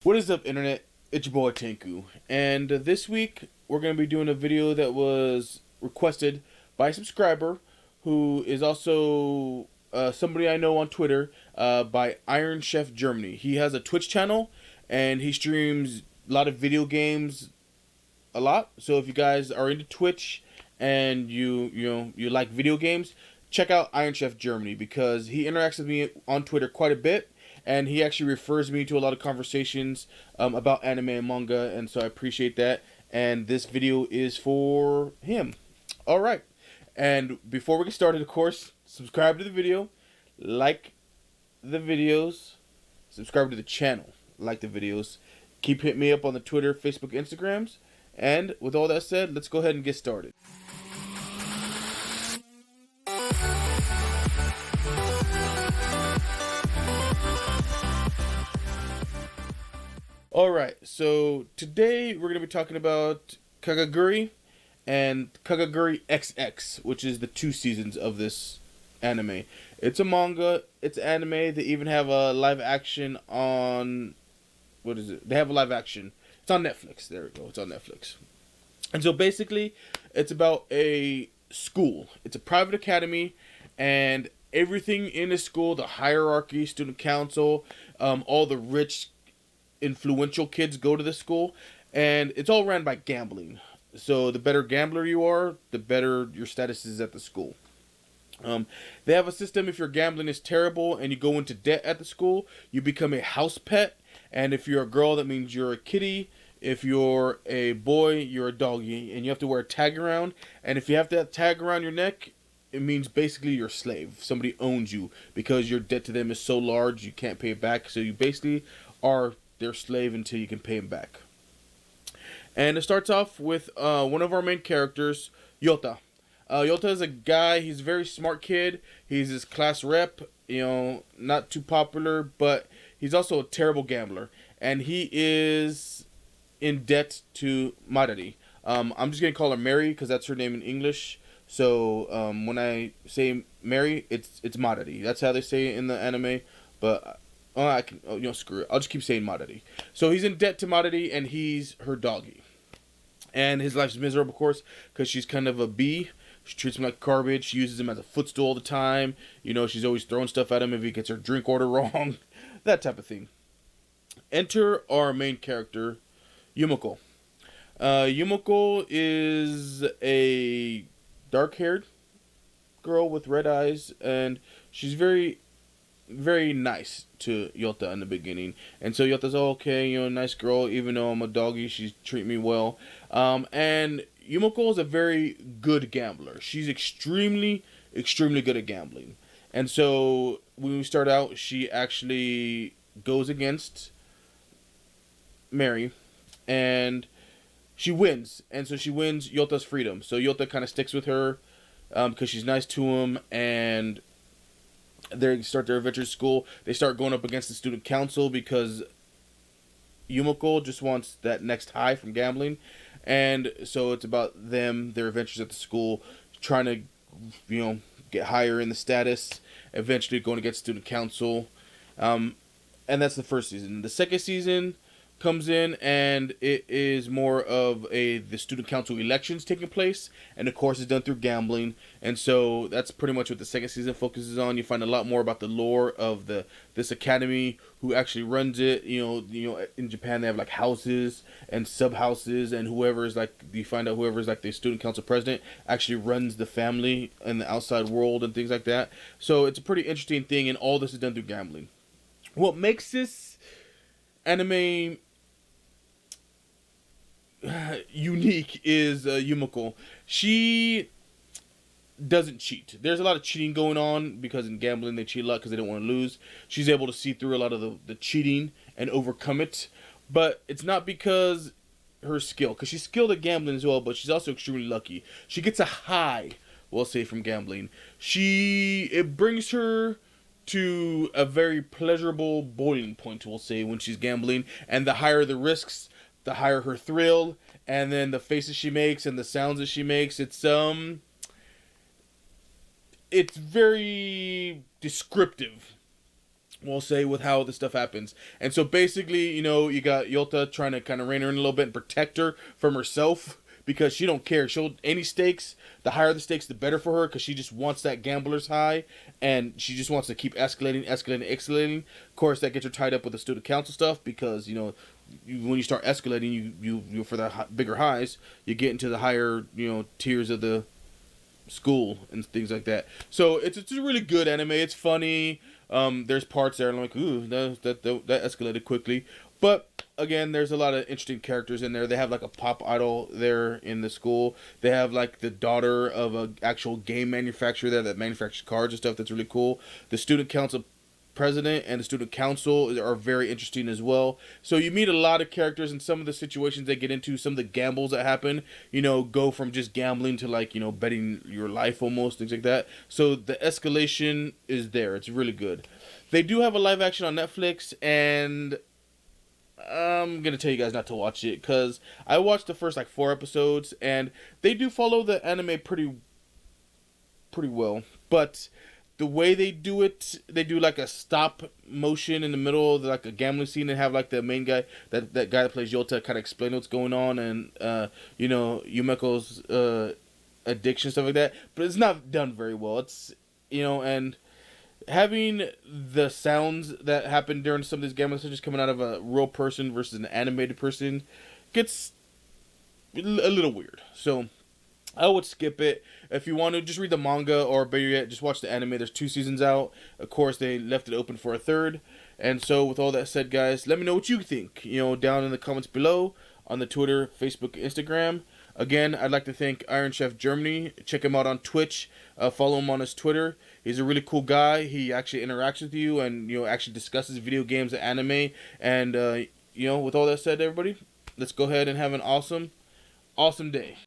What is up, internet? It's your boy Tanku, and this week we're going to be doing a video that was requested by a subscriber who is also somebody I know on Twitter by Iron Chef Germany. He has a Twitch channel and he streams a lot of video games a lot. So if you guys are into Twitch and you like video games, check out Iron Chef Germany because he interacts with me on Twitter quite a bit, and he actually refers me to a lot of conversations about anime and manga, and so I appreciate that. And this video is for him. All right. And before we get started, of course, subscribe to the video, like the videos, subscribe to the channel, like the videos. Keep hitting me up on the Twitter, Facebook, Instagrams. And with all that said, let's go ahead and get started. Alright, so today we're going to be talking about Kakegurui and Kakegurui XX, which is the 2 seasons of this anime. It's a manga, it's anime, they even have a live action on... What is it? They have a live action. It's on Netflix. There we go. It's on Netflix. And so basically, it's about a school. It's a private academy, and everything in the school, the hierarchy, student council, all the rich, influential kids go to the school, and it's all ran by gambling. So the better gambler you are, the better your status is at the school. They have a system. If your gambling is terrible and you go into debt at the school, you become a house pet. And if you're a girl, that means you're a kitty. If you're a boy, you're a doggy. And you have to wear a tag around. And if you have that tag around your neck, it means basically you're a slave. Somebody owns you because your debt to them is so large you can't pay it back. So you basically are their slave until you can pay them back. And it starts off with one of our main characters, Yota. Yota is a guy. He's a very smart kid. He's his class rep. Not too popular, but he's also a terrible gambler. And he is in debt to Madari. I'm just going to call her Mary because that's her name in English. So when I say Mary, it's Madari. That's how they say it in the anime. But I can, screw it. I'll just keep saying Madari. So he's in debt to Madari, and he's her doggy. And his life's miserable, of course, because she's kind of a bee. She treats him like garbage. She uses him as a footstool all the time. She's always throwing stuff at him if he gets her drink order wrong. That type of thing. Enter our main character, Yumiko. Yumiko is a dark-haired girl with red eyes, and she's very, very nice to Yota in the beginning. And so Yota's okay, nice girl, even though I'm a doggy, she's treating me well. And Yumiko is a very good gambler. She's extremely, extremely good at gambling. And so when we start out, she actually goes against Mary, and she wins. And so she wins Yota's freedom. So Yota kind of sticks with her because she's nice to him, and they start their adventure at school. They start going up against the student council because Yumiko just wants that next high from gambling. And so it's about them, their adventures at the school, trying to, get higher in the status, eventually going against student council. And that's the first season. The second season comes in, and it is more of the student council elections taking place, and of course it's done through gambling. And so that's pretty much what the second season focuses on. You find a lot more about the lore of this academy, who actually runs it. In Japan they have like houses and sub houses, and you find out whoever is like the student council president actually runs the family in the outside world and things like that. So it's a pretty interesting thing, and all this is done through gambling. What makes this anime unique is Yumiko. She doesn't cheat. There's a lot of cheating going on because in gambling they cheat a lot because they don't want to lose. She's able to see through a lot of the cheating and overcome it. But it's not because her skill, because she's skilled at gambling as well, but she's also extremely lucky. She gets a high, we'll say, from gambling. It brings her to a very pleasurable boiling point, we'll say, when she's gambling. And the higher the risks, the higher her thrill, and then the faces she makes and the sounds that she makes, it's very descriptive we'll say, with how this stuff happens. And so basically, you know, you got Yota trying to kind of rein her in a little bit and protect her from herself, because she don't care. She'll, any stakes, the higher the stakes, the better for her, because she just wants that gambler's high, and she just wants to keep escalating. Of course, that gets her tied up with the student council stuff, because, you know, when you start escalating, you for the bigger highs, you get into the higher, you know, tiers of the school and things like that. So it's a really good anime. It's funny. There's parts there I'm like, ooh, that escalated quickly. But again, there's a lot of interesting characters in there. They have like a pop idol there in the school. They have like the daughter of a actual game manufacturer there that manufactures cards and stuff. That's really cool. The student council president and the student council are very interesting as well. So you meet a lot of characters, and some of the situations they get into, some of the gambles that happen, you know, go from just gambling to, like, you know, betting your life almost, things like that. So the escalation is there. It's really good. They do have a live action on Netflix, and I'm gonna tell you guys not to watch it, because I watched the first like 4 episodes, and they do follow the anime pretty well, but the way they do it, they do like a stop motion in the middle of like a gambling scene, and have like the main guy, that guy that plays Yota, kind of explain what's going on, and you know, Yumeko's addiction, stuff like that. But it's not done very well. It's, you know, and having the sounds that happen during some of these gambling sessions coming out of a real person versus an animated person gets a little weird. So I would skip it. If you want to just read the manga, or better yet, just watch the anime. There's 2 seasons out. Of course, they left it open for a 3rd. And so with all that said, guys, let me know what you think, you know, down in the comments below on the Twitter, Facebook, Instagram. Again, I'd like to thank Iron Chef Germany. Check him out on Twitch. Follow him on his Twitter. He's a really cool guy. He actually interacts with you, and, you know, actually discusses video games and anime. And, you know, with all that said, everybody, let's go ahead and have an awesome day.